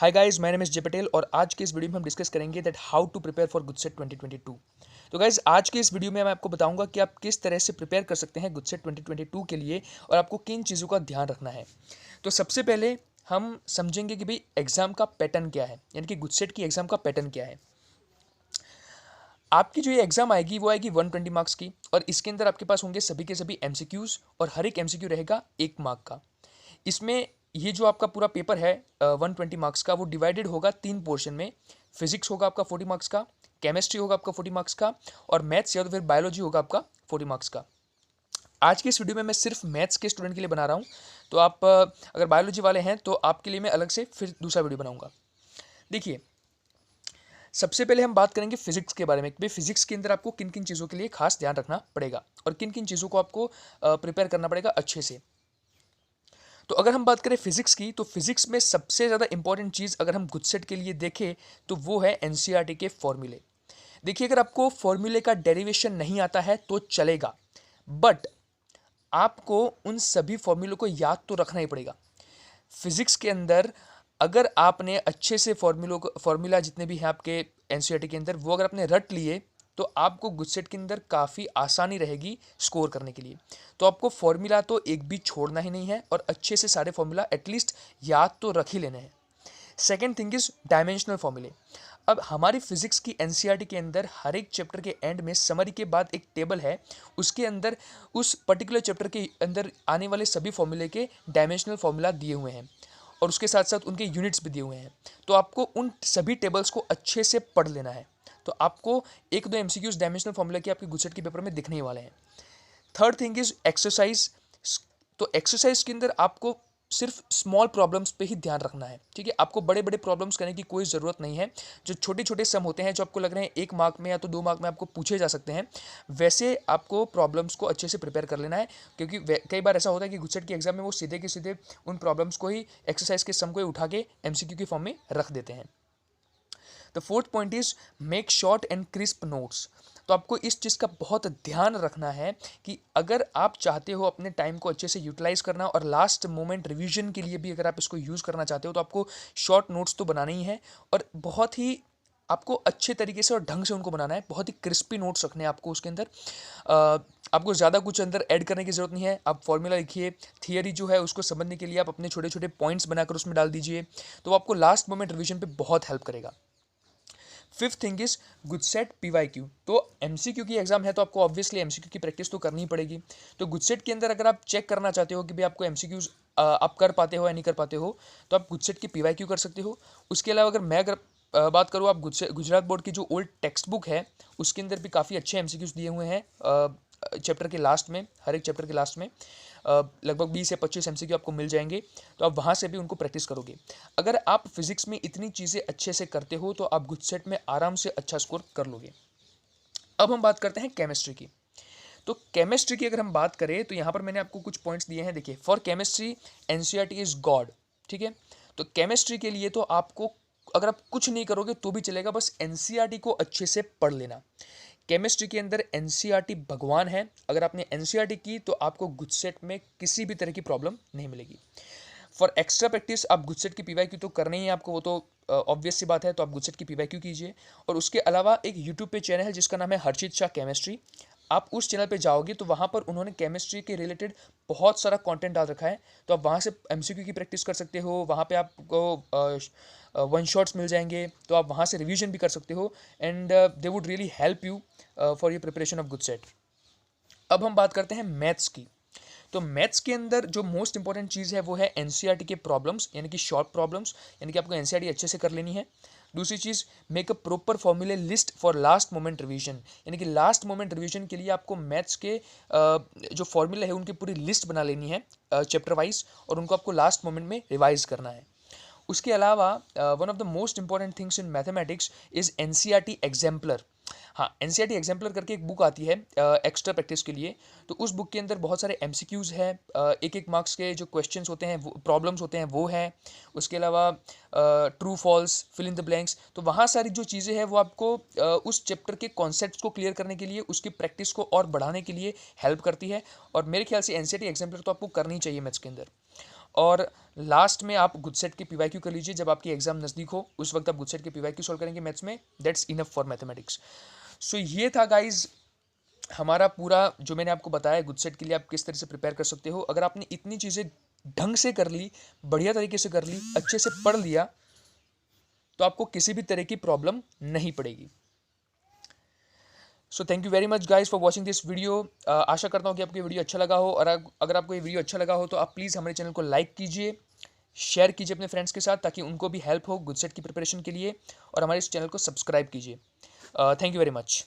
Hi guys, my name is Jay Patel और आज के इस वीडियो में हम डिस्कस करेंगे that how to prepare for GUJCET 2022। तो गाइस, आज के इस वीडियो में मैं आपको बताऊंगा कि आप किस तरह से प्रिपेयर कर सकते हैं गुडसेट 2022 के लिए और आपको किन चीज़ों का ध्यान रखना है। तो सबसे पहले हम समझेंगे कि भाई एग्जाम का पैटर्न क्या है, यानी कि गुडसेट की एग्जाम का पैटर्न क्या है। आपकी जो ये एग्जाम आएगी वो आएगी 120 मार्क्स की और इसके अंदर आपके पास होंगे सभी के सभी एमसीक्यूज और हर एक एमसीक्यू रहेगा 1 मार्क का। इसमें ये जो आपका पूरा पेपर है 120 मार्क्स का, वो डिवाइडेड होगा 3 पोर्शन में। फिजिक्स होगा आपका 40 मार्क्स का, केमिस्ट्री होगा आपका 40 मार्क्स का और मैथ्स या तो फिर बायोलॉजी होगा आपका 40 मार्क्स का। आज की इस वीडियो में मैं सिर्फ मैथ्स के स्टूडेंट के लिए बना रहा हूँ। तो आप अगर बायोलॉजी वाले हैं तो आपके लिए मैं अलग से फिर दूसरा वीडियो बनाऊंगा। देखिए, सबसे पहले हम बात करेंगे फिजिक्स के बारे में कि भाई फिजिक्स के अंदर आपको किन किन चीज़ों के लिए खास ध्यान रखना पड़ेगा और किन किन चीज़ों को आपको प्रिपेयर करना पड़ेगा अच्छे से। तो अगर हम बात करें फिजिक्स की, तो फिजिक्स में सबसे ज़्यादा इंपॉर्टेंट चीज़ अगर हम गुडसेट के लिए देखें तो वो है एनसीईआरटी के फॉर्मूले। देखिए, अगर आपको फॉर्मूले का डेरिवेशन नहीं आता है तो चलेगा, बट आपको उन सभी फॉर्मूलों को याद तो रखना ही पड़ेगा। फिजिक्स के अंदर अगर आपने अच्छे से फॉर्मूला जितने भी हैं आपके एनसीईआरटी के अंदर वो अगर आपने रट लिए तो आपको गुडसेट के अंदर काफ़ी आसानी रहेगी स्कोर करने के लिए। तो आपको फॉर्मूला तो एक भी छोड़ना ही नहीं है और अच्छे से सारे फॉर्मूला एटलीस्ट याद तो रख ही लेने हैं। सेकेंड थिंग इज डायमेंशनल फॉर्मूले। अब हमारी फिजिक्स की एनसीईआरटी के अंदर हर एक चैप्टर के एंड में समरी के बाद एक टेबल है, उसके अंदर उस पर्टिकुलर चैप्टर के अंदर आने वाले सभी फॉर्मूले के डायमेंशनल फॉर्मूला दिए हुए हैं और उसके साथ साथ उनके यूनिट्स भी दिए हुए हैं। तो आपको उन सभी टेबल्स को अच्छे से पढ़ लेना है। तो आपको एक दो एमसीक्यूज डायमेंशनल फॉर्मूला के आपके गुजरात के पेपर में दिखने ही वाले हैं। Third thing is exercise. तो एक्सरसाइज के अंदर आपको सिर्फ स्मॉल प्रॉब्लम्स पे ही ध्यान रखना है, ठीक है। आपको बड़े बड़े प्रॉब्लम्स करने की कोई ज़रूरत नहीं है। जो छोटे छोटे सम होते हैं जो आपको लग रहे हैं 1 मार्क में या तो 2 मार्क में आपको पूछे जा सकते हैं, वैसे आपको प्रॉब्लम्स को अच्छे से प्रिपेयर कर लेना है। क्योंकि कई बार ऐसा होता है कि गुजरात के एग्जाम में वो सीधे के सीधे उन प्रॉब्लम्स को ही, एक्सरसाइज के सम को ही उठा के एमसीक्यू की फॉर्म में रख देते हैं। The fourth point is make short and crisp notes. तो आपको इस चीज़ का बहुत ध्यान रखना है कि अगर आप चाहते हो अपने टाइम को अच्छे से यूटिलाइज करना और लास्ट मोमेंट रिवीजन के लिए भी अगर आप इसको यूज़ करना चाहते हो तो आपको शॉर्ट नोट्स तो बनाने ही है और बहुत ही आपको अच्छे तरीके से और ढंग से उनको बनाना है। बहुत ही क्रिस्पी नोट्स रखने हैं आपको उसके अंदर। आपको ज़्यादा कुछ अंदर ऐड करने की ज़रूरत नहीं है। आप फॉर्मूला लिखिए, थियरी जो है उसको समझने के लिए आप अपने छोटे छोटे पॉइंट्स बनाकर उसमें डाल दीजिए, तो आपको लास्ट मोमेंट रिवीजन पे बहुत हेल्प करेगा। Fifth thing is GUJCET PYQ. तो एमसीक्यू की एग्जाम है तो आपको ऑब्वियसली एमसीक्यू की प्रैक्टिस तो करनी ही पड़ेगी। तो गुडसेट के अंदर अगर आप चेक करना चाहते हो कि भाई आपको एमसीक्यूज आप कर पाते हो या नहीं कर पाते हो, तो आप गुडसेट की पीवाईक्यू कर सकते हो। उसके अलावा अगर मैं बात करूँ, आप गुजरात बोर्ड की जो ओल्ड टेक्स्ट बुक है उसके अंदर भी काफ़ी अच्छे एमसीक्यूज दिए हुए हैं चैप्टर के लास्ट में। हर एक चैप्टर के लास्ट में लगभग 20 से 25 एमसीक्यू आपको मिल जाएंगे, तो आप वहाँ से भी उनको प्रैक्टिस करोगे। अगर आप फिजिक्स में इतनी चीज़ें अच्छे से करते हो तो आप गुडसेट में आराम से अच्छा स्कोर कर लोगे। अब हम बात करते हैं केमिस्ट्री की। तो केमिस्ट्री की अगर हम बात करें तो यहाँ पर मैंने आपको कुछ पॉइंट्स दिए हैं। देखिए, for chemistry NCERT is God, ठीक है। तो केमिस्ट्री के लिए तो आपको, अगर आप कुछ नहीं करोगे तो भी चलेगा, बस एनसीईआरटी को अच्छे से पढ़ लेना। केमिस्ट्री के अंदर एनसीईआरटी भगवान है। अगर आपने एनसीईआरटी की तो आपको गुडसेट में किसी भी तरह की प्रॉब्लम नहीं मिलेगी। फॉर एक्स्ट्रा प्रैक्टिस आप गुडसेट की पीवाईक्यू तो करना ही है आपको, वो तो ऑब्वियस सी बात है। तो आप गुडसेट की पीवाईक्यू कीजिए और उसके अलावा एक यूट्यूब पे चैनल है जिसका नाम है हर्षित शाह केमिस्ट्री। आप उस चैनल पे जाओगे तो वहाँ पर उन्होंने केमिस्ट्री के रिलेटेड बहुत सारा कंटेंट डाल रखा है। तो आप वहाँ से एमसीक्यू की प्रैक्टिस कर सकते हो। वहाँ पे आपको वन शॉट्स मिल जाएंगे, तो आप वहाँ से रिवीजन भी कर सकते हो and they would really help you for your preparation of GUJCET. अब हम बात करते हैं मैथ्स की। तो मैथ्स के अंदर जो मोस्ट इंपॉर्टेंट चीज़ है वो है एनसीईआरटी के प्रॉब्लम्स, यानी कि शॉर्ट प्रॉब्लम्स, यानी कि आपको एनसीईआरटी अच्छे से कर लेनी है। दूसरी चीज़, मेक अ प्रॉपर फॉर्मूले list for last moment revision, यानी कि लास्ट मोमेंट रिवीजन के लिए आपको मैथ्स के जो फॉर्मूले है उनकी पूरी लिस्ट बना लेनी है चैप्टर वाइज और उनको आपको लास्ट मोमेंट में रिवाइज करना है। उसके अलावा one of the most important things in mathematics is NCERT exemplar. हाँ, एनसीईआरटी एग्जाम्पलर करके एक बुक आती है एक्स्ट्रा प्रैक्टिस के लिए। तो उस बुक के अंदर बहुत सारे एमसीक्यूज़ हैं, एक एक मार्क्स के जो क्वेश्चंस होते हैं, वो प्रॉब्लम्स होते हैं वो हैं। उसके अलावा true false, fill in the blanks. तो वहाँ सारी जो चीज़ें हैं वो आपको उस चैप्टर के कॉन्सेप्ट्स को क्लियर करने के लिए, उसकी प्रैक्टिस को और बढ़ाने के लिए हेल्प करती है। और मेरे ख्याल से एनसीईआरटी एग्जाम्पलर तो आपको करनी चाहिए मैथ्स के अंदर। और लास्ट में आप गुडसेट की पीवाईक्यू कर लीजिए, जब आपकी एग्जाम नज़दीक हो उस वक्त आप गुडसेट की पीवाईक्यू सॉल्व करेंगे मैथ्स में, दैट्स इनफ फॉर मैथमेटिक्स। सो ये था गाइज हमारा पूरा जो मैंने आपको बताया गुडसेट के लिए आप किस तरह से प्रिपेयर कर सकते हो। अगर आपने इतनी चीज़ें ढंग से कर ली, बढ़िया तरीके से कर ली, अच्छे से पढ़ लिया, तो आपको किसी भी तरह की प्रॉब्लम नहीं पड़ेगी। So thank you very much guys for watching this video. आशा करता हूँ कि आपको ये वीडियो अच्छा लगा हो, और अगर आपको ये वीडियो अच्छा लगा हो तो आप प्लीज़ हमारे चैनल को लाइक कीजिए, शेयर कीजिए अपने फ्रेंड्स के साथ, ताकि उनको भी हेल्प हो गुडसेट की प्रिपरेशन के लिए, और हमारे इस चैनल को सब्सक्राइब कीजिए। Thank you very much.